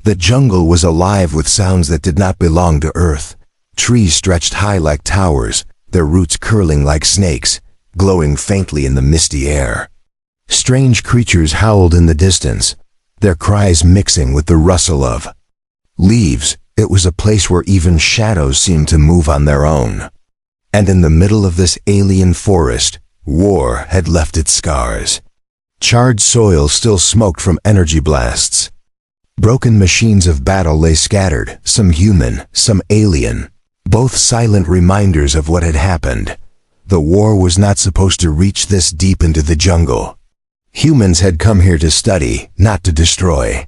The jungle was alive with sounds that did not belong to Earth. Trees stretched high like towers, their roots curling like snakes, glowing faintly in the misty air. Strange creatures howled in the distance, their cries mixing with the rustle of leaves. It was a place where even shadows seemed to move on their own. And in the middle of this alien forest, war had left its scars. Charred soil still smoked from energy blasts. Broken machines of battle lay scattered, some human, some alien, both silent reminders of what had happened. The war was not supposed to reach this deep into the jungle. Humans had come here to study, not to destroy.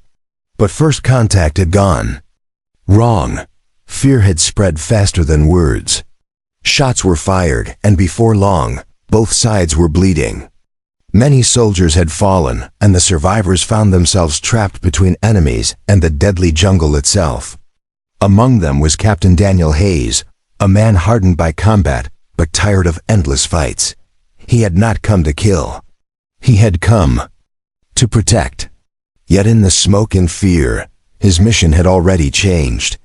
But first contact had gone wrong. Fear had spread faster than words. Shots were fired, and before long, both sides were bleeding. Many soldiers had fallen, and the survivors found themselves trapped between enemies and the deadly jungle itself. Among them was Captain Daniel Hayes, a man hardened by combat, but tired of endless fights. He had not come to kill. He had come to protect. Yet in the smoke and fear, his mission had already changed.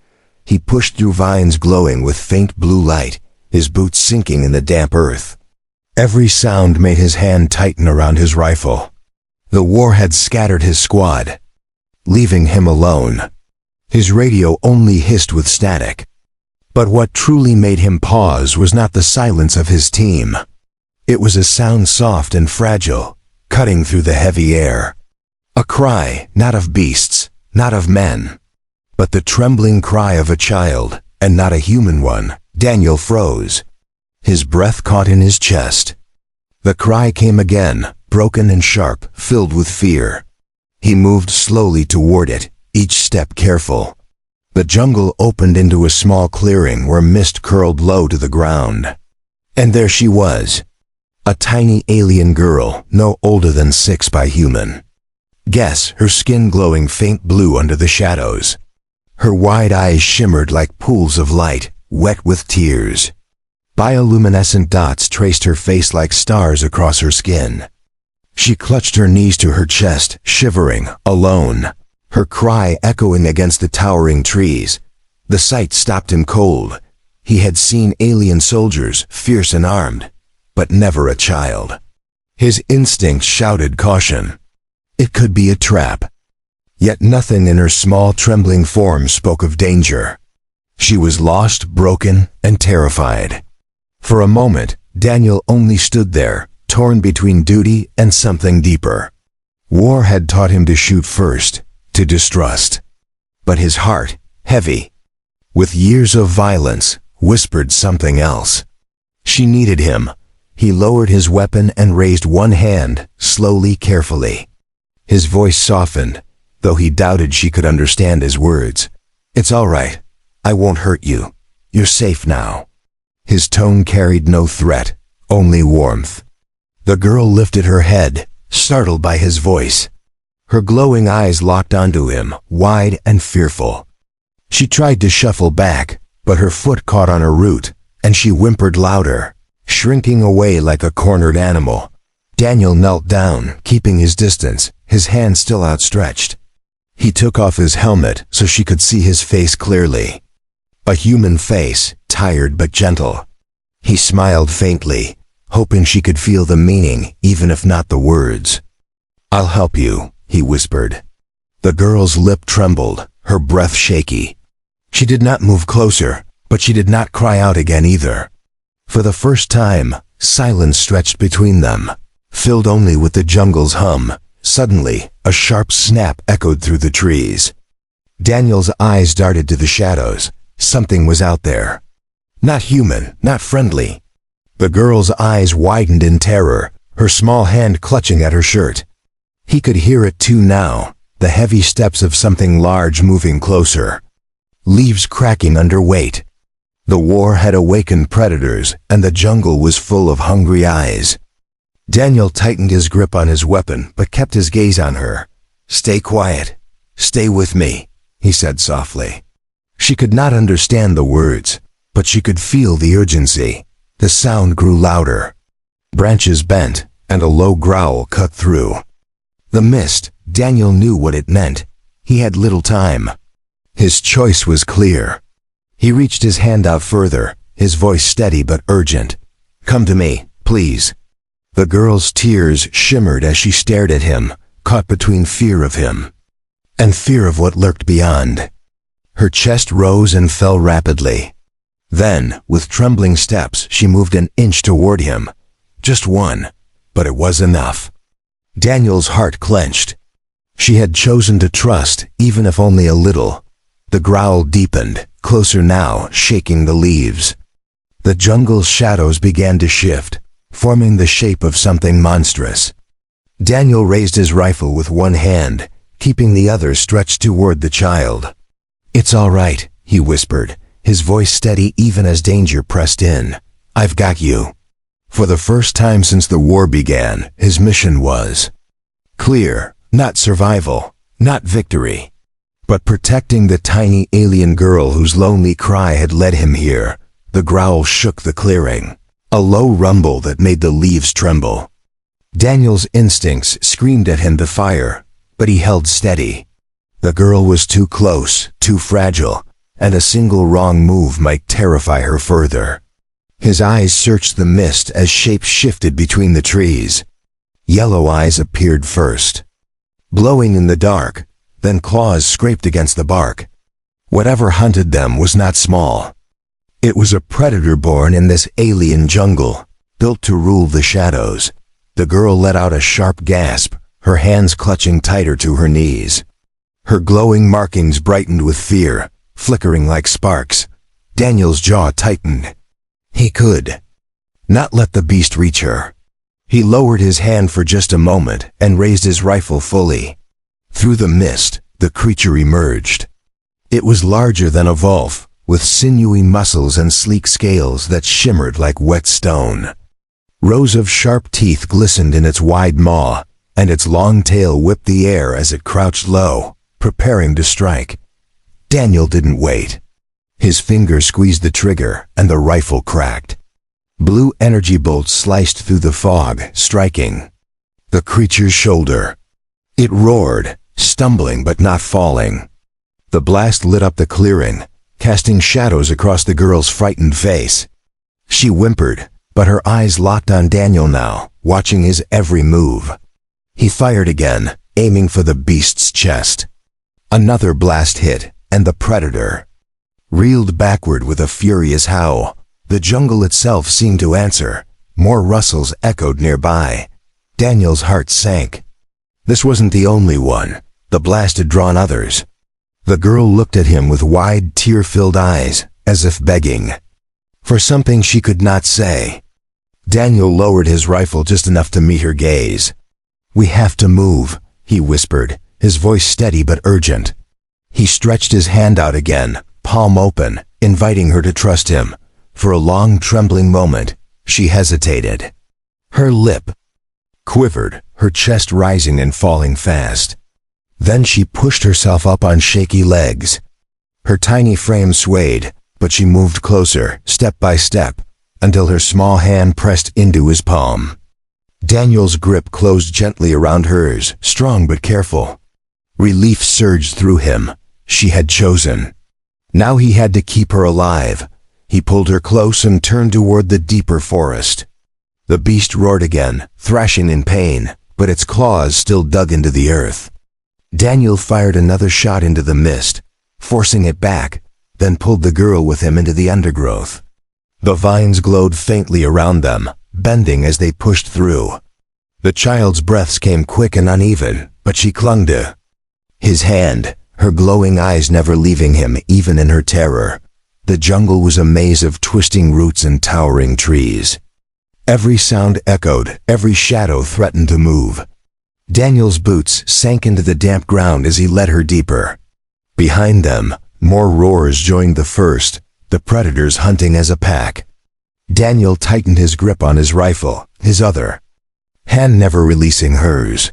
He pushed through vines glowing with faint blue light, his boots sinking in the damp earth. Every sound made his hand tighten around his rifle. The war had scattered his squad, leaving him alone. His radio only hissed with static. But what truly made him pause was not the silence of his team. It was a sound soft and fragile, cutting through the heavy air. A cry, not of beasts, not of men, but the trembling cry of a child, and not a human one. Daniel froze. His breath caught in his chest. The cry came again, broken and sharp, filled with fear. He moved slowly toward it, each step careful. The jungle opened into a small clearing where mist curled low to the ground. And there she was, a tiny alien girl, no older than 6 by human. Guess, her skin glowing faint blue under the shadows. Her wide eyes shimmered like pools of light, wet with tears. Bioluminescent dots traced her face like stars across her skin. She clutched her knees to her chest, shivering, alone, her cry echoing against the towering trees. The sight stopped him cold. He had seen alien soldiers, fierce and armed, but never a child. His instincts shouted caution. It could be a trap. Yet nothing in her small, trembling form spoke of danger. She was lost, broken, and terrified. For a moment, Daniel only stood there, torn between duty and something deeper. War had taught him to shoot first, to distrust. But his heart, heavy with years of violence, whispered something else. She needed him. He lowered his weapon and raised one hand, slowly, carefully. His voice softened, though he doubted she could understand his words. "It's all right. I won't hurt you. You're safe now." His tone carried no threat, only warmth. The girl lifted her head, startled by his voice. Her glowing eyes locked onto him, wide and fearful. She tried to shuffle back, but her foot caught on a root, and she whimpered louder, shrinking away like a cornered animal. Daniel knelt down, keeping his distance, his hand still outstretched. He took off his helmet so she could see his face clearly. A human face, tired but gentle. He smiled faintly, hoping she could feel the meaning, even if not the words. "I'll help you," he whispered. The girl's lip trembled, her breath shaky. She did not move closer, but she did not cry out again either. For the first time, silence stretched between them, filled only with the jungle's hum. Suddenly, a sharp snap echoed through the trees. Daniel's eyes darted to the shadows. Something was out there. Not human, not friendly. The girl's eyes widened in terror, her small hand clutching at her shirt. He could hear it too now, the heavy steps of something large moving closer. Leaves cracking under weight. The war had awakened predators, and the jungle was full of hungry eyes. Daniel tightened his grip on his weapon, but kept his gaze on her. "Stay quiet. Stay with me," he said softly. She could not understand the words, but she could feel the urgency. The sound grew louder. Branches bent, and a low growl cut through. The mist, Daniel knew what it meant. He had little time. His choice was clear. He reached his hand out further, his voice steady but urgent. "Come to me, please." The girl's tears shimmered as she stared at him, caught between fear of him and fear of what lurked beyond. Her chest rose and fell rapidly. Then, with trembling steps, she moved an inch toward him. Just one, but it was enough. Daniel's heart clenched. She had chosen to trust, even if only a little. The growl deepened, closer now, shaking the leaves. The jungle's shadows began to shift, forming the shape of something monstrous. Daniel raised his rifle with one hand, keeping the other stretched toward the child. "It's all right," he whispered, his voice steady even as danger pressed in. "I've got you." For the first time since the war began, his mission was clear. Not survival, not victory, but protecting the tiny alien girl whose lonely cry had led him here. The growl shook the clearing, a low rumble that made the leaves tremble. Daniel's instincts screamed at him to fire, but he held steady. The girl was too close, too fragile, and a single wrong move might terrify her further. His eyes searched the mist as shapes shifted between the trees. Yellow eyes appeared first, glowing in the dark, then claws scraped against the bark. Whatever hunted them was not small. It was a predator born in this alien jungle, built to rule the shadows. The girl let out a sharp gasp, her hands clutching tighter to her knees. Her glowing markings brightened with fear, flickering like sparks. Daniel's jaw tightened. He could not let the beast reach her. He lowered his hand for just a moment and raised his rifle fully. Through the mist, the creature emerged. It was larger than a wolf, with sinewy muscles and sleek scales that shimmered like wet stone. Rows of sharp teeth glistened in its wide maw, and its long tail whipped the air as it crouched low, preparing to strike. Daniel didn't wait. His fingers squeezed the trigger, and the rifle cracked. Blue energy bolts sliced through the fog, striking the creature's shoulder. It roared, stumbling but not falling. The blast lit up the clearing, casting shadows across the girl's frightened face. She whimpered, but her eyes locked on Daniel now, watching his every move. He fired again, aiming for the beast's chest. Another blast hit, and the predator reeled backward with a furious howl. The jungle itself seemed to answer. More rustles echoed nearby. Daniel's heart sank. This wasn't the only one. The blast had drawn others. The girl looked at him with wide, tear-filled eyes, as if begging for something she could not say. Daniel lowered his rifle just enough to meet her gaze. "We have to move," he whispered, his voice steady but urgent. He stretched his hand out again, palm open, inviting her to trust him. For a long, trembling moment, she hesitated. Her lip quivered, her chest rising and falling fast. Then she pushed herself up on shaky legs. Her tiny frame swayed, but she moved closer, step by step, until her small hand pressed into his palm. Daniel's grip closed gently around hers, strong but careful. Relief surged through him. She had chosen. Now he had to keep her alive. He pulled her close and turned toward the deeper forest. The beast roared again, thrashing in pain, but its claws still dug into the earth. Daniel fired another shot into the mist, forcing it back, then pulled the girl with him into the undergrowth. The vines glowed faintly around them, bending as they pushed through. The child's breaths came quick and uneven, but she clung to his hand, her glowing eyes never leaving him even in her terror. The jungle was a maze of twisting roots and towering trees. Every sound echoed, every shadow threatened to move. Daniel's boots sank into the damp ground as he led her deeper. Behind them, more roars joined the first, the predators hunting as a pack. Daniel tightened his grip on his rifle, his other hand never releasing hers.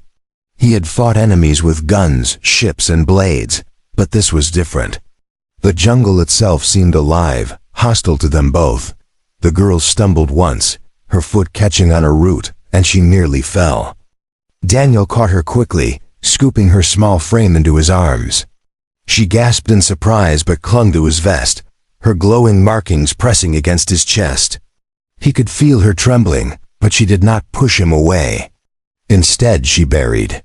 He had fought enemies with guns, ships, and blades, but this was different. The jungle itself seemed alive, hostile to them both. The girl stumbled once, her foot catching on a root, and she nearly fell. Daniel caught her quickly, scooping her small frame into his arms. She gasped in surprise but clung to his vest, her glowing markings pressing against his chest. He could feel her trembling, but she did not push him away. Instead, she buried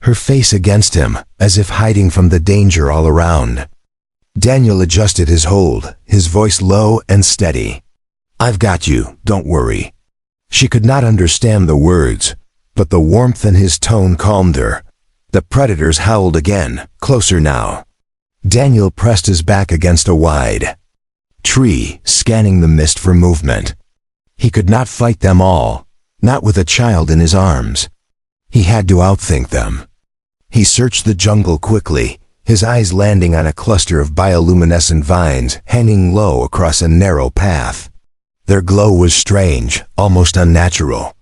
her face against him, as if hiding from the danger all around. Daniel adjusted his hold, his voice low and steady. "I've got you, don't worry." She could not understand the words, but the warmth in his tone calmed her. The predators howled again, closer now. Daniel pressed his back against a wide tree, scanning the mist for movement. He could not fight them all, not with a child in his arms. He had to outthink them. He searched the jungle quickly, his eyes landing on a cluster of bioluminescent vines hanging low across a narrow path. Their glow was strange, almost unnatural.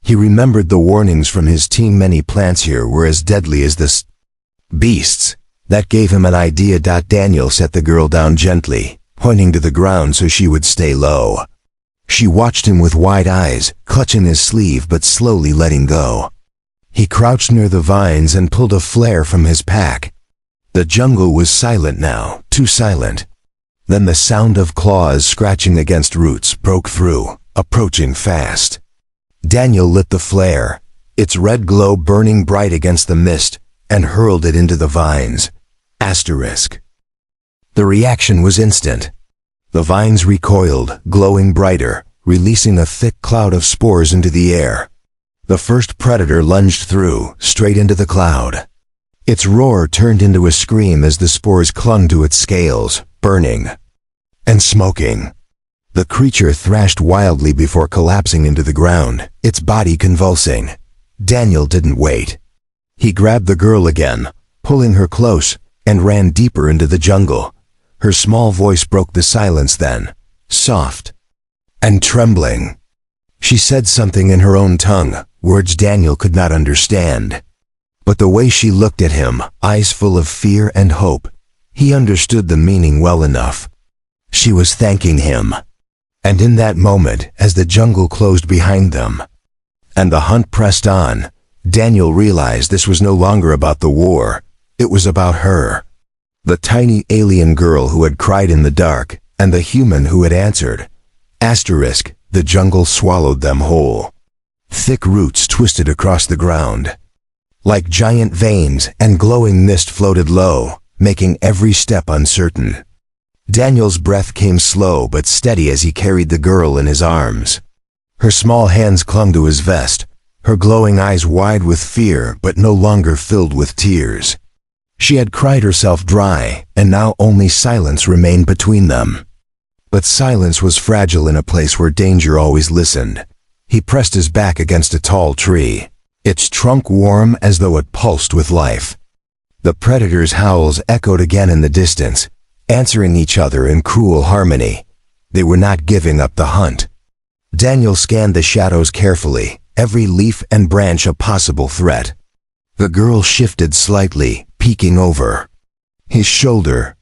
He remembered the warnings from his team. Many plants here were as deadly as the beasts. That gave him an idea. Daniel set the girl down gently, pointing to the ground so she would stay low. She watched him with wide eyes, clutching his sleeve but slowly letting go. He crouched near the vines and pulled a flare from his pack. The jungle was silent now, too silent. Then the sound of claws scratching against roots broke through, approaching fast. Daniel lit the flare, its red glow burning bright against the mist, and hurled it into the vines. Asterisk. The reaction was instant. The vines recoiled, glowing brighter, releasing a thick cloud of spores into the air. The first predator lunged through, straight into the cloud. Its roar turned into a scream as the spores clung to its scales, burning and smoking. The creature thrashed wildly before collapsing into the ground, its body convulsing. Daniel didn't wait. He grabbed the girl again, pulling her close, and ran deeper into the jungle. Her small voice broke the silence then, soft and trembling. She said something in her own tongue, words Daniel could not understand. But the way she looked at him, eyes full of fear and hope, he understood the meaning well enough. She was thanking him. And in that moment, as the jungle closed behind them, and the hunt pressed on, Daniel realized this was no longer about the war. It was about her. The tiny alien girl who had cried in the dark, and the human who had answered. Asterisk, the jungle swallowed them whole. Thick roots twisted across the ground. Like giant veins, and glowing mist floated low, making every step uncertain. Daniel's breath came slow but steady as he carried the girl in his arms. Her small hands clung to his vest, her glowing eyes wide with fear but no longer filled with tears. She had cried herself dry, and now only silence remained between them. But silence was fragile in a place where danger always listened. He pressed his back against a tall tree, its trunk warm as though it pulsed with life. The predator's howls echoed again in the distance, answering each other in cruel harmony. They were not giving up the hunt. Daniel scanned the shadows carefully, every leaf and branch a possible threat. The girl shifted slightly, peeking over his shoulder.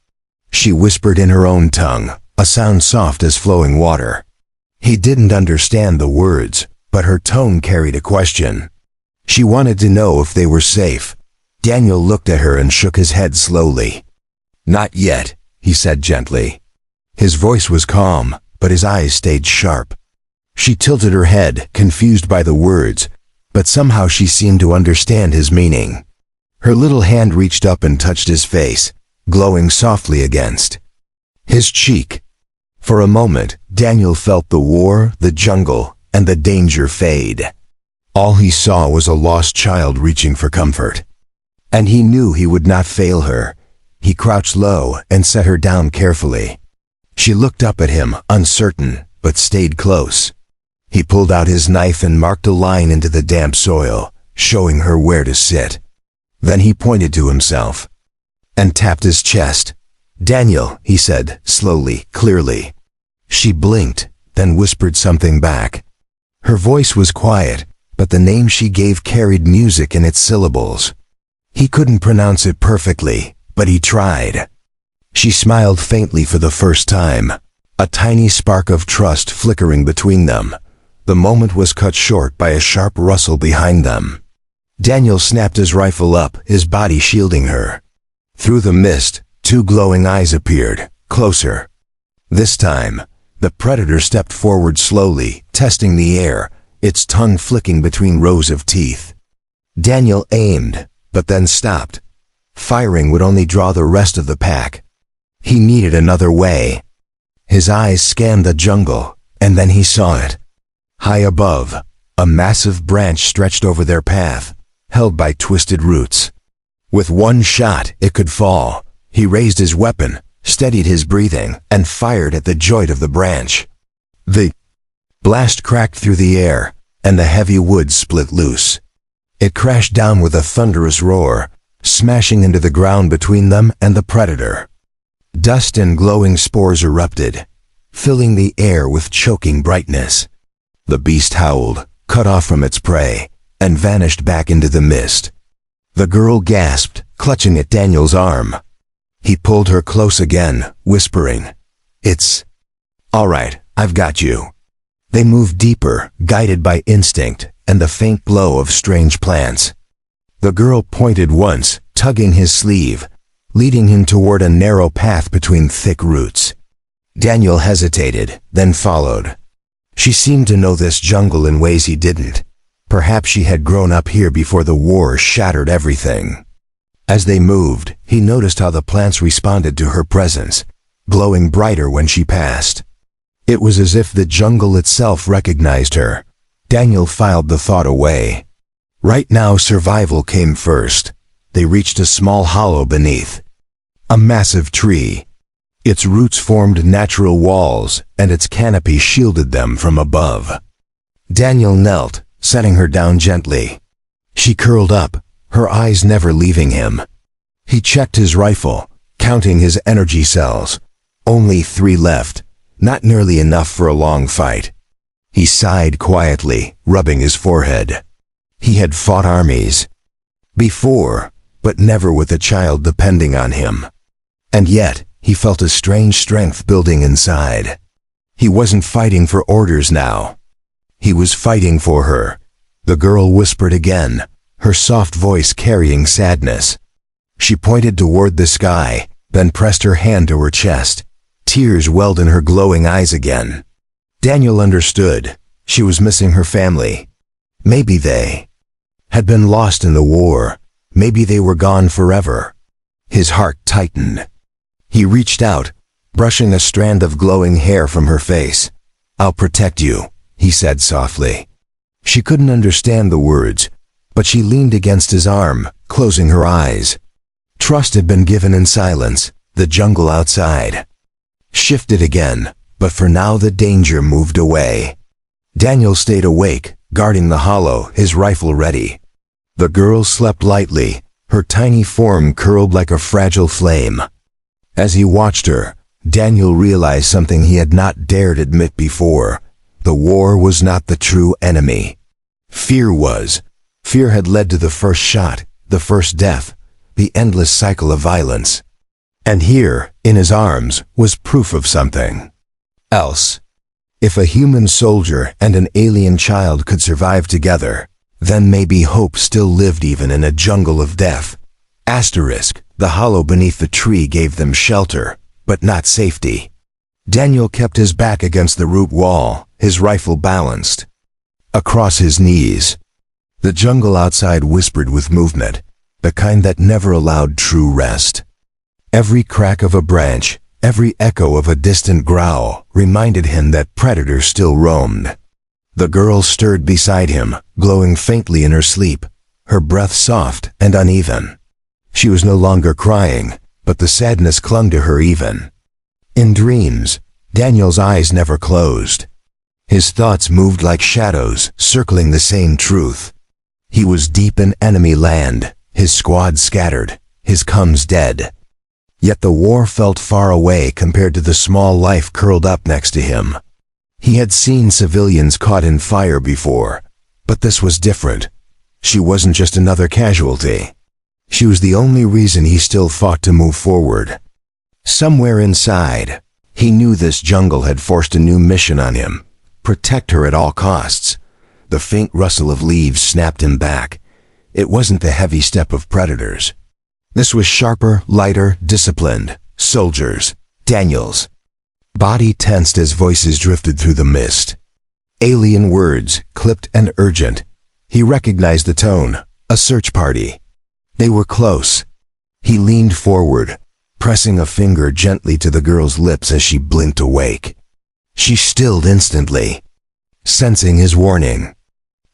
She whispered in her own tongue, a sound soft as flowing water. He didn't understand the words, but her tone carried a question. She wanted to know if they were safe. Daniel looked at her and shook his head slowly. "Not yet," he said gently. His voice was calm, but his eyes stayed sharp. She tilted her head, confused by the words, but somehow she seemed to understand his meaning. Her little hand reached up and touched his face, glowing softly against his cheek. For a moment, Daniel felt the war, the jungle, and the danger fade. All he saw was a lost child reaching for comfort. And he knew he would not fail her. He crouched low and set her down carefully. She looked up at him, uncertain, but stayed close. He pulled out his knife and marked a line into the damp soil, showing her where to sit. Then he pointed to himself and tapped his chest. "Daniel," he said, slowly, clearly. She blinked, then whispered something back. Her voice was quiet, but the name she gave carried music in its syllables. He couldn't pronounce it perfectly, but he tried. She smiled faintly for the first time, a tiny spark of trust flickering between them. The moment was cut short by a sharp rustle behind them. Daniel snapped his rifle up, his body shielding her. Through the mist, two glowing eyes appeared, closer. This time, the predator stepped forward slowly, testing the air, its tongue flicking between rows of teeth. Daniel aimed, but then stopped. Firing would only draw the rest of the pack. He needed another way. His eyes scanned the jungle, and then he saw it. High above, a massive branch stretched over their path, held by twisted roots. With one shot, it could fall. He raised his weapon, steadied his breathing, and fired at the joint of the branch. The blast cracked through the air, and the heavy wood split loose. It crashed down with a thunderous roar, smashing into the ground between them and the predator. Dust and glowing spores erupted, filling the air with choking brightness. The beast howled, cut off from its prey, and vanished back into the mist. The girl gasped, clutching at Daniel's arm. He pulled her close again, whispering, "It's all right, I've got you." They moved deeper, guided by instinct and the faint glow of strange plants. The girl pointed once, tugging his sleeve, leading him toward a narrow path between thick roots. Daniel hesitated, then followed. She seemed to know this jungle in ways he didn't. Perhaps she had grown up here before the war shattered everything. As they moved, he noticed how the plants responded to her presence, glowing brighter when she passed. It was as if the jungle itself recognized her. Daniel filed the thought away. Right now, survival came first. They reached a small hollow beneath. A massive tree. Its roots formed natural walls, and its canopy shielded them from above. Daniel knelt, setting her down gently. She curled up, her eyes never leaving him. He checked his rifle, counting his energy cells. Only 3 left, not nearly enough for a long fight. He sighed quietly, rubbing his forehead. He had fought armies before, but never with a child depending on him. And yet, he felt a strange strength building inside. He wasn't fighting for orders now. He was fighting for her. The girl whispered again, her soft voice carrying sadness. She pointed toward the sky, then pressed her hand to her chest. Tears welled in her glowing eyes again. Daniel understood. She was missing her family. Maybe they had been lost in the war. Maybe they were gone forever. His heart tightened. He reached out, brushing a strand of glowing hair from her face. "I'll protect you," he said softly. She couldn't understand the words, but she leaned against his arm, closing her eyes. Trust had been given in silence. The jungle outside shifted again, but for now the danger moved away. Daniel stayed awake, guarding the hollow, his rifle ready. The girl slept lightly, her tiny form curled like a fragile flame. As he watched her, Daniel realized something he had not dared admit before. The war was not the true enemy. Fear was. Fear had led to the first shot, the first death, the endless cycle of violence. And here, in his arms, was proof of something else. If a human soldier and an alien child could survive together, then maybe hope still lived even in a jungle of death. The hollow beneath the tree gave them shelter, but not safety. Daniel kept his back against the root wall, his rifle balanced across his knees. The jungle outside whispered with movement, the kind that never allowed true rest. Every crack of a branch, every echo of a distant growl reminded him that predators still roamed. The girl stirred beside him, glowing faintly in her sleep, her breath soft and uneven. She was no longer crying, but the sadness clung to her even. In dreams, Daniel's eyes never closed. His thoughts moved like shadows, circling the same truth. He was deep in enemy land, his squad scattered, his cums dead. Yet the war felt far away compared to the small life curled up next to him. He had seen civilians caught in fire before, but this was different. She wasn't just another casualty. She was the only reason he still fought to move forward. Somewhere inside, he knew this jungle had forced a new mission on him. Protect her at all costs. The faint rustle of leaves snapped him back. It wasn't the heavy step of predators. This was sharper, lighter, disciplined. Soldiers. Daniel's body tensed as voices drifted through the mist. Alien words, clipped and urgent. He recognized the tone. A search party. They were close. He leaned forward, pressing a finger gently to the girl's lips as she blinked awake. She stilled instantly, sensing his warning.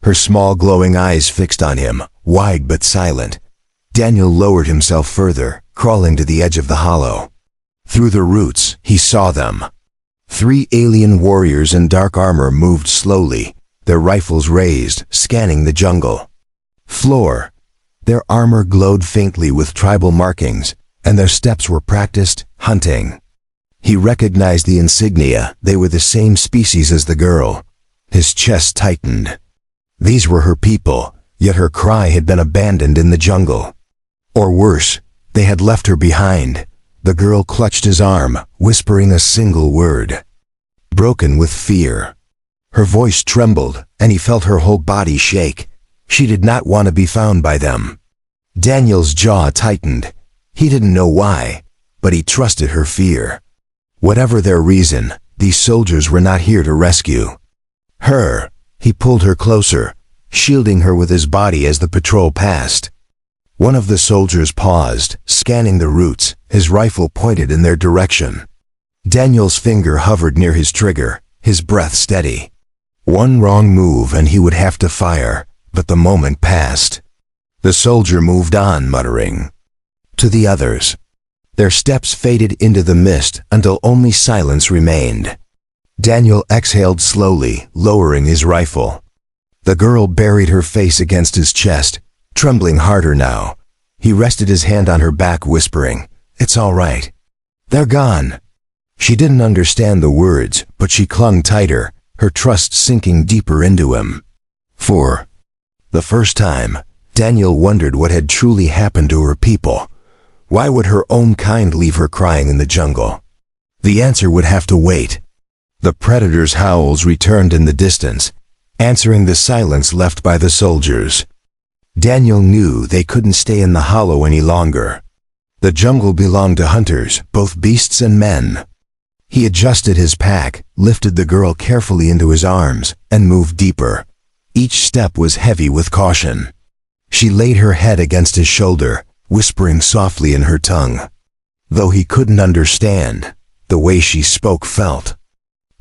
Her small glowing eyes fixed on him, wide but silent. Daniel lowered himself further, crawling to the edge of the hollow. Through the roots, he saw them. 3 alien warriors in dark armor moved slowly, their rifles raised, scanning the jungle. Floor. Their armor glowed faintly with tribal markings, and their steps were practiced, hunting. He recognized the insignia. They were the same species as the girl. His chest tightened. These were her people, yet her cry had been abandoned in the jungle. Or worse, they had left her behind. The girl clutched his arm, whispering a single word. Broken with fear. Her voice trembled, and he felt her whole body shake. She did not want to be found by them. Daniel's jaw tightened. He didn't know why, but he trusted her fear. Whatever their reason, these soldiers were not here to rescue her. He pulled her closer, shielding her with his body as the patrol passed. One of the soldiers paused, scanning the roots, his rifle pointed in their direction. Daniel's finger hovered near his trigger, his breath steady. One wrong move and he would have to fire, but the moment passed. The soldier moved on, muttering. To the others. Their steps faded into the mist until only silence remained. Daniel exhaled slowly, lowering his rifle. The girl buried her face against his chest, trembling harder now. He rested his hand on her back, whispering, "It's all right. They're gone." She didn't understand the words, but she clung tighter, her trust sinking deeper into him. For the first time, Daniel wondered what had truly happened to her people. Why would her own kind leave her crying in the jungle? The answer would have to wait. The predator's howls returned in the distance, answering the silence left by the soldiers. Daniel knew they couldn't stay in the hollow any longer. The jungle belonged to hunters, both beasts and men. He adjusted his pack, lifted the girl carefully into his arms, and moved deeper. Each step was heavy with caution. She laid her head against his shoulder, whispering softly in her tongue. Though he couldn't understand, the way she spoke felt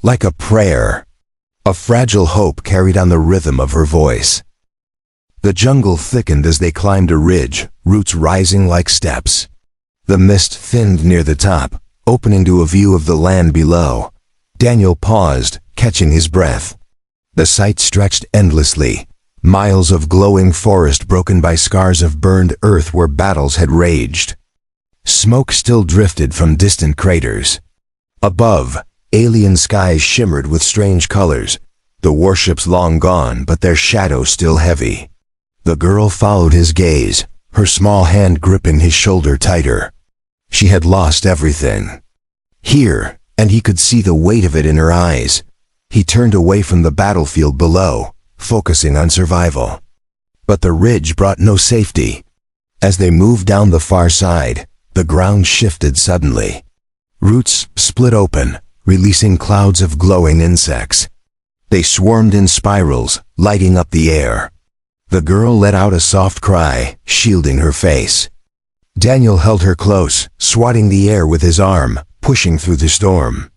like a prayer. A fragile hope carried on the rhythm of her voice. The jungle thickened as they climbed a ridge, roots rising like steps. The mist thinned near the top, opening to a view of the land below. Daniel paused, catching his breath. The sight stretched endlessly, miles of glowing forest broken by scars of burned earth where battles had raged. Smoke still drifted from distant craters. Above, alien skies shimmered with strange colors, the warships long gone but their shadows still heavy. The girl followed his gaze, her small hand gripping his shoulder tighter. She had lost everything. Here, and he could see the weight of it in her eyes. He turned away from the battlefield below, focusing on survival. But the ridge brought no safety. As they moved down the far side, the ground shifted suddenly. Roots split open, releasing clouds of glowing insects. They swarmed in spirals, lighting up the air. The girl let out a soft cry, shielding her face. Daniel held her close, swatting the air with his arm, pushing through the storm.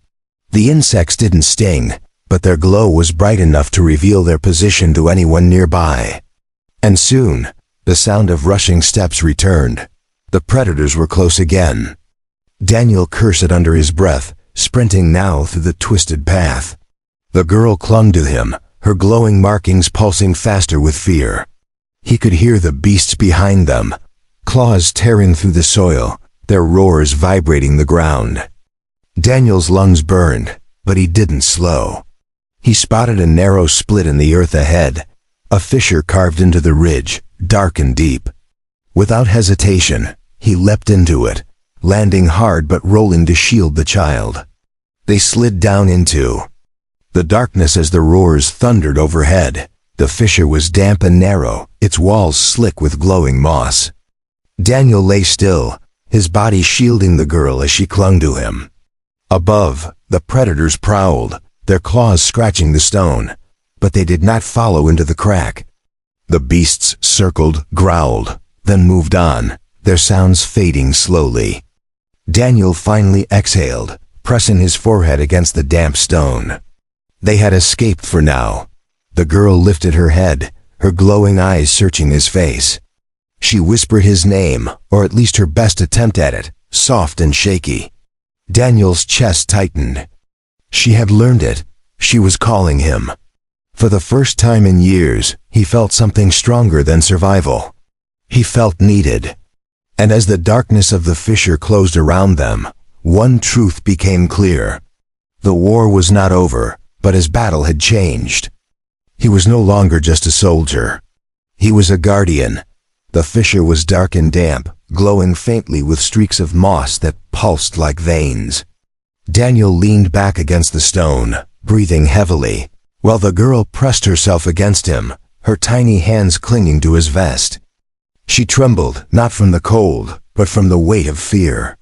The insects didn't sting, but their glow was bright enough to reveal their position to anyone nearby. And soon, the sound of rushing steps returned. The predators were close again. Daniel cursed under his breath, sprinting now through the twisted path. The girl clung to him, her glowing markings pulsing faster with fear. He could hear the beasts behind them, claws tearing through the soil, their roars vibrating the ground. Daniel's lungs burned, but he didn't slow. He spotted a narrow split in the earth ahead, a fissure carved into the ridge, dark and deep. Without hesitation, he leapt into it, landing hard but rolling to shield the child. They slid down into the darkness as the roars thundered overhead. The fissure was damp and narrow, its walls slick with glowing moss. Daniel lay still, his body shielding the girl as she clung to him. Above, the predators prowled, their claws scratching the stone, but they did not follow into the crack. The beasts circled, growled, then moved on, their sounds fading slowly. Daniel finally exhaled, pressing his forehead against the damp stone. They had escaped for now. The girl lifted her head, her glowing eyes searching his face. She whispered his name, or at least her best attempt at it, soft and shaky. Daniel's chest tightened. She had learned it. She was calling him. For the first time in years, he felt something stronger than survival. He felt needed. And as the darkness of the fissure closed around them, one truth became clear. The war was not over, but his battle had changed. He was no longer just a soldier. He was a guardian. The fissure was dark and damp, glowing faintly with streaks of moss that pulsed like veins. Daniel leaned back against the stone, breathing heavily, while the girl pressed herself against him, her tiny hands clinging to his vest. She trembled, not from the cold, but from the weight of fear.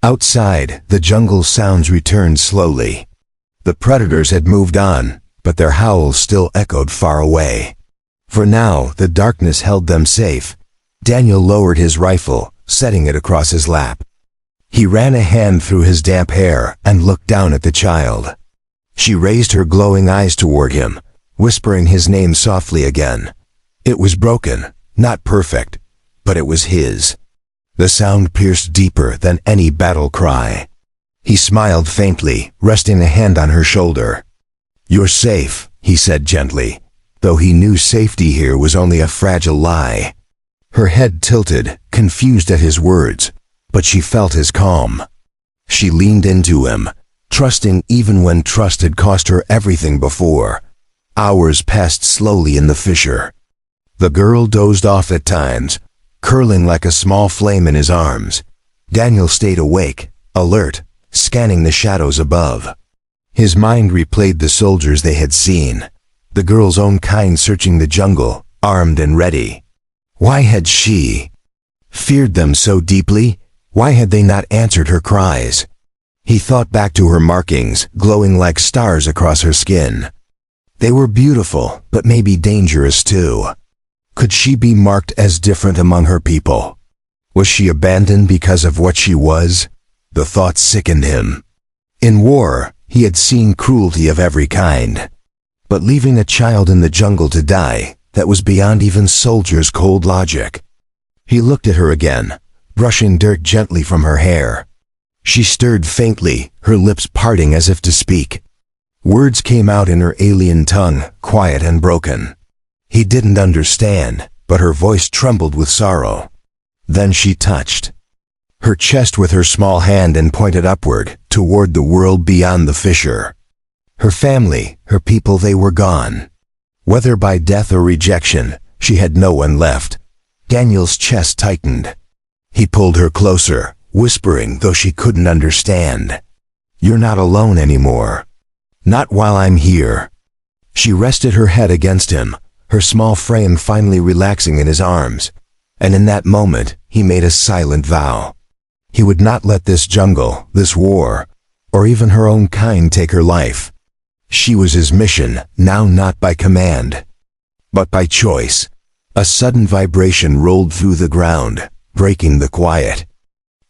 Outside, the jungle sounds returned slowly. The predators had moved on, but their howls still echoed far away. For now, the darkness held them safe. Daniel lowered his rifle, setting it across his lap. He ran a hand through his damp hair and looked down at the child. She raised her glowing eyes toward him, whispering his name softly again. It was broken, not perfect, but it was his. The sound pierced deeper than any battle cry. He smiled faintly, resting a hand on her shoulder. "You're safe," he said gently, though he knew safety here was only a fragile lie. Her head tilted, confused at his words, but she felt his calm. She leaned into him, trusting even when trust had cost her everything before. Hours passed slowly in the fissure. The girl dozed off at times, curling like a small flame in his arms. Daniel stayed awake, alert, scanning the shadows above. His mind replayed the soldiers they had seen, the girl's own kind searching the jungle, armed and ready. Why had she feared them so deeply? Why had they not answered her cries? He thought back to her markings, glowing like stars across her skin. They were beautiful, but maybe dangerous too. Could she be marked as different among her people? Was she abandoned because of what she was? The thought sickened him. In war, he had seen cruelty of every kind. But leaving a child in the jungle to die, that was beyond even soldiers' cold logic. He looked at her again, brushing dirt gently from her hair. She stirred faintly, her lips parting as if to speak. Words came out in her alien tongue, quiet and broken. He didn't understand, but her voice trembled with sorrow. Then she touched her chest with her small hand and pointed upward, toward the world beyond the fissure. Her family, her people, they were gone. Whether by death or rejection, she had no one left. Daniel's chest tightened. He pulled her closer, whispering though she couldn't understand. "You're not alone anymore. Not while I'm here." She rested her head against him, her small frame finally relaxing in his arms. And in that moment, he made a silent vow. He would not let this jungle, this war, or even her own kind take her life. She was his mission, now not by command, but by choice. A sudden vibration rolled through the ground, breaking the quiet.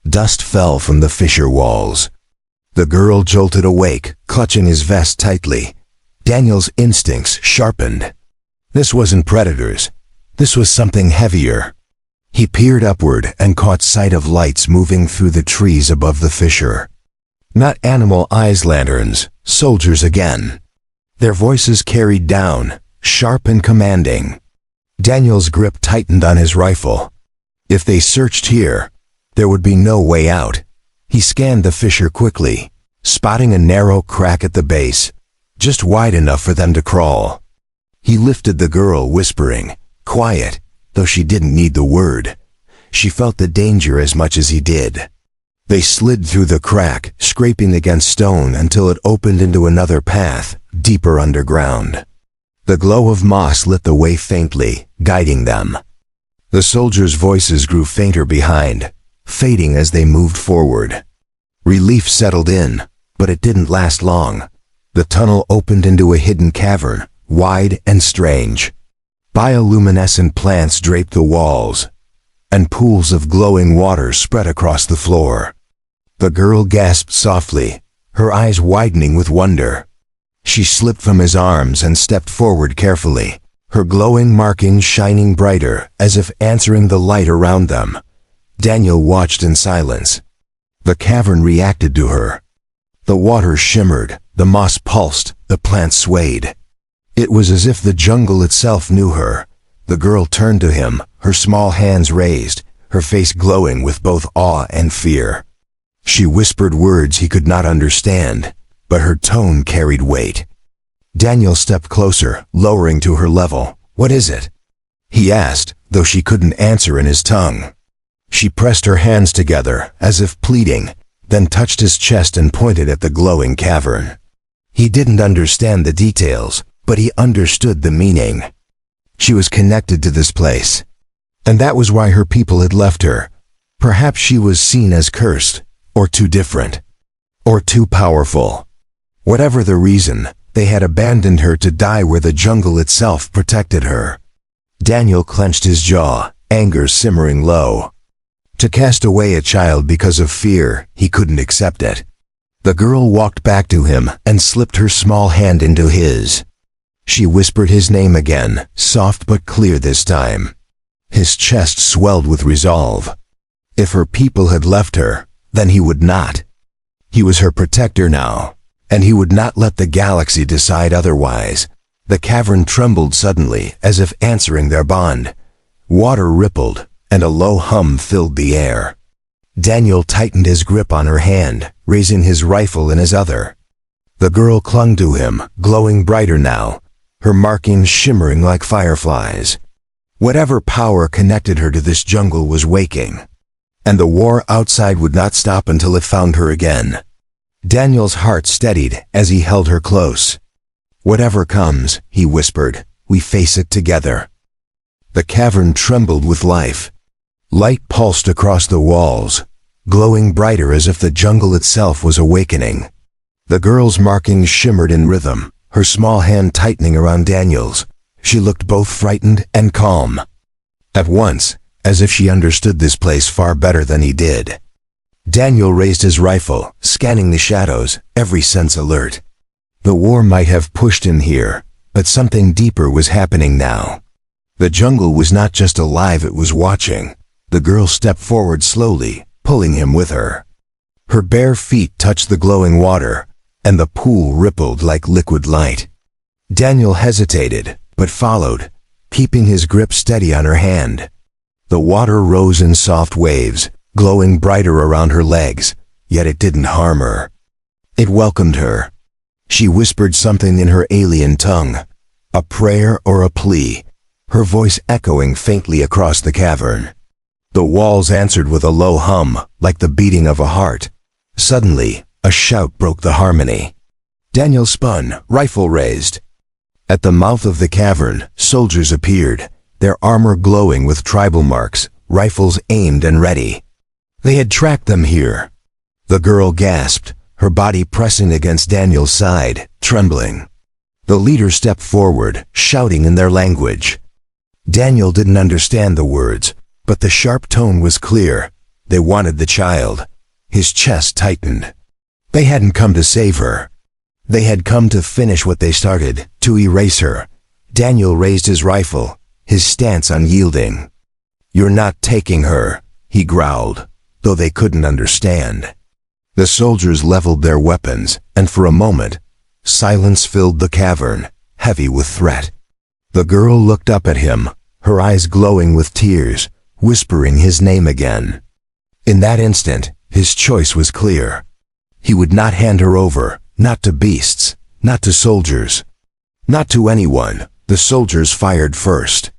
Dust fell from the fissure walls. The girl jolted awake, clutching his vest tightly. Daniel's instincts sharpened. This wasn't predators. This was something heavier. He peered upward and caught sight of lights moving through the trees above the fissure. Not animal eyes lanterns, soldiers again. Their voices carried down, sharp and commanding. Daniel's grip tightened on his rifle. If they searched here, there would be no way out. He scanned the fissure quickly, spotting a narrow crack at the base, just wide enough for them to crawl. He lifted the girl, whispering, quiet, though she didn't need the word. She felt the danger as much as he did. They slid through the crack, scraping against stone until it opened into another path, deeper underground. The glow of moss lit the way faintly, guiding them. The soldiers' voices grew fainter behind, fading as they moved forward. Relief settled in, but it didn't last long. The tunnel opened into a hidden cavern, wide and strange. Bioluminescent plants draped the walls, and pools of glowing water spread across the floor. The girl gasped softly, her eyes widening with wonder. She slipped from his arms and stepped forward carefully, her glowing markings shining brighter as if answering the light around them. Daniel watched in silence. The cavern reacted to her. The water shimmered, the moss pulsed, the plants swayed. It was as if the jungle itself knew her. The girl turned to him, her small hands raised, her face glowing with both awe and fear. She whispered words he could not understand, but her tone carried weight. Daniel stepped closer, lowering to her level. "What is it?" he asked, though she couldn't answer in his tongue. She pressed her hands together, as if pleading, then touched his chest and pointed at the glowing cavern. He didn't understand the details, but he understood the meaning. She was connected to this place, and that was why her people had left her. Perhaps she was seen as cursed, or too different, or too powerful. Whatever the reason, they had abandoned her to die where the jungle itself protected her. Daniel clenched his jaw, anger simmering low. To cast away a child because of fear, he couldn't accept it. The girl walked back to him and slipped her small hand into his. She whispered his name again, soft but clear this time. His chest swelled with resolve. If her people had left her, then he would not. He was her protector now, and he would not let the galaxy decide otherwise. The cavern trembled suddenly, as if answering their bond. Water rippled, and a low hum filled the air. Daniel tightened his grip on her hand, raising his rifle in his other. The girl clung to him, glowing brighter now, her markings shimmering like fireflies. Whatever power connected her to this jungle was waking, and the war outside would not stop until it found her again. Daniel's heart steadied as he held her close. "Whatever comes," he whispered, "we face it together." The cavern trembled with life. Light pulsed across the walls, glowing brighter as if the jungle itself was awakening. The girl's markings shimmered in rhythm, her small hand tightening around Daniel's. She looked both frightened and calm. At once, as if she understood this place far better than he did. Daniel raised his rifle, scanning the shadows, every sense alert. The war might have pushed him here, but something deeper was happening now. The jungle was not just alive, it was watching. The girl stepped forward slowly, pulling him with her. Her bare feet touched the glowing water, and the pool rippled like liquid light. Daniel hesitated, but followed, keeping his grip steady on her hand. The water rose in soft waves, glowing brighter around her legs, yet it didn't harm her. It welcomed her. She whispered something in her alien tongue, a prayer or a plea, her voice echoing faintly across the cavern. The walls answered with a low hum, like the beating of a heart. Suddenly, a shout broke the harmony. Daniel spun, rifle raised. At the mouth of the cavern, soldiers appeared, their armor glowing with tribal marks, rifles aimed and ready. They had tracked them here. The girl gasped, her body pressing against Daniel's side, trembling. The leader stepped forward, shouting in their language. Daniel didn't understand the words, but the sharp tone was clear. They wanted the child. His chest tightened. They hadn't come to save her. They had come to finish what they started, to erase her. Daniel raised his rifle, his stance unyielding. "You're not taking her," he growled, though they couldn't understand. The soldiers leveled their weapons, and for a moment, silence filled the cavern, heavy with threat. The girl looked up at him, her eyes glowing with tears, whispering his name again. In that instant, his choice was clear. He would not hand her over, not to beasts, not to soldiers, not to anyone. The soldiers fired first.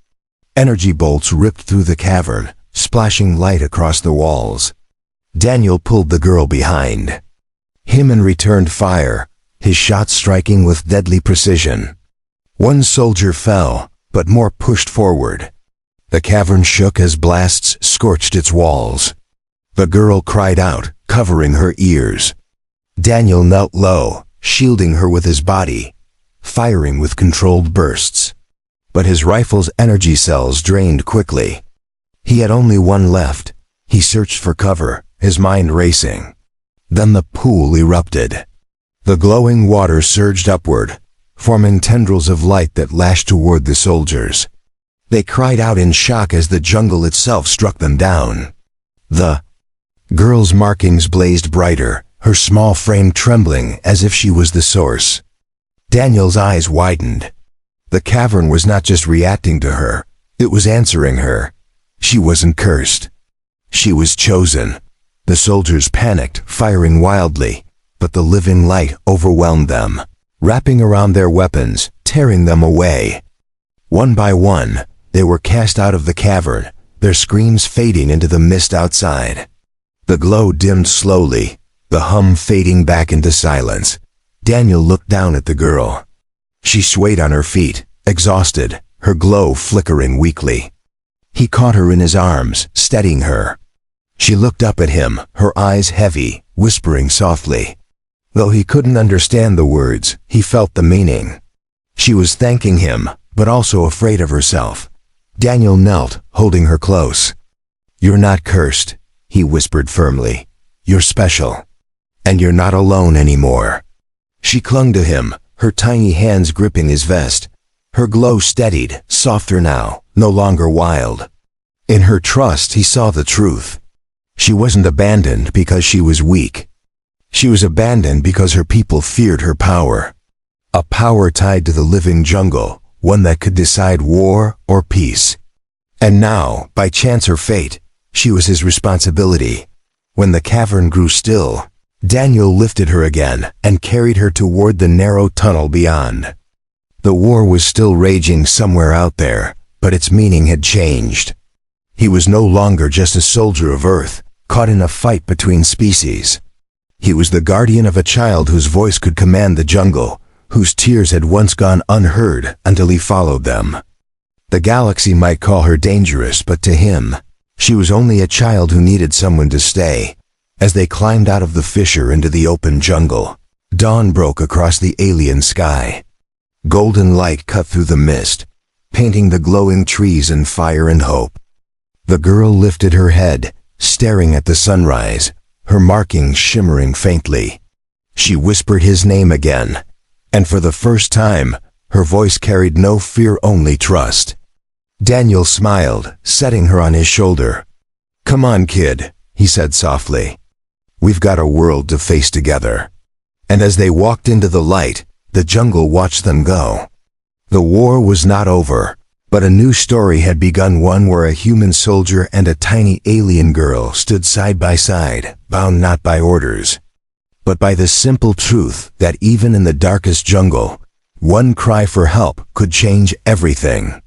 Energy bolts ripped through the cavern, splashing light across the walls. Daniel pulled the girl behind him and returned fire, his shots striking with deadly precision. One soldier fell, but more pushed forward. The cavern shook as blasts scorched its walls. The girl cried out, covering her ears. Daniel knelt low, shielding her with his body, firing with controlled bursts. But his rifle's energy cells drained quickly. He had only one left. He searched for cover, his mind racing. Then the pool erupted. The glowing water surged upward, forming tendrils of light that lashed toward the soldiers. They cried out in shock as the jungle itself struck them down. The girl's markings blazed brighter, her small frame trembling as if she was the source. Daniel's eyes widened. The cavern was not just reacting to her, it was answering her. She wasn't cursed. She was chosen. The soldiers panicked, firing wildly, but the living light overwhelmed them, wrapping around their weapons, tearing them away. One by one, they were cast out of the cavern, their screams fading into the mist outside. The glow dimmed slowly, the hum fading back into silence. Daniel looked down at the girl. She swayed on her feet, exhausted, her glow flickering weakly. He caught her in his arms, steadying her. She looked up at him, her eyes heavy, whispering softly. Though he couldn't understand the words, he felt the meaning. She was thanking him, but also afraid of herself. Daniel knelt, holding her close. "You're not cursed," he whispered firmly. "You're special. And you're not alone anymore." She clung to him, her tiny hands gripping his vest. Her glow steadied, softer now, no longer wild. In her trust, he saw the truth. She wasn't abandoned because she was weak. She was abandoned because her people feared her power. A power tied to the living jungle, one that could decide war or peace. And now, by chance or fate, she was his responsibility. When the cavern grew still, Daniel lifted her again and carried her toward the narrow tunnel beyond. The war was still raging somewhere out there, but its meaning had changed. He was no longer just a soldier of Earth, caught in a fight between species. He was the guardian of a child whose voice could command the jungle, whose tears had once gone unheard until he followed them. The galaxy might call her dangerous, but to him, she was only a child who needed someone to stay. As they climbed out of the fissure into the open jungle, dawn broke across the alien sky. Golden light cut through the mist, painting the glowing trees in fire and hope. The girl lifted her head, staring at the sunrise, her markings shimmering faintly. She whispered his name again, and for the first time, her voice carried no fear, only trust. Daniel smiled, setting her on his shoulder. "Come on, kid," he said softly. "We've got a world to face together." And as they walked into the light, the jungle watched them go. The war was not over, but a new story had begun, one where a human soldier and a tiny alien girl stood side by side, bound not by orders, but by the simple truth that even in the darkest jungle, one cry for help could change everything.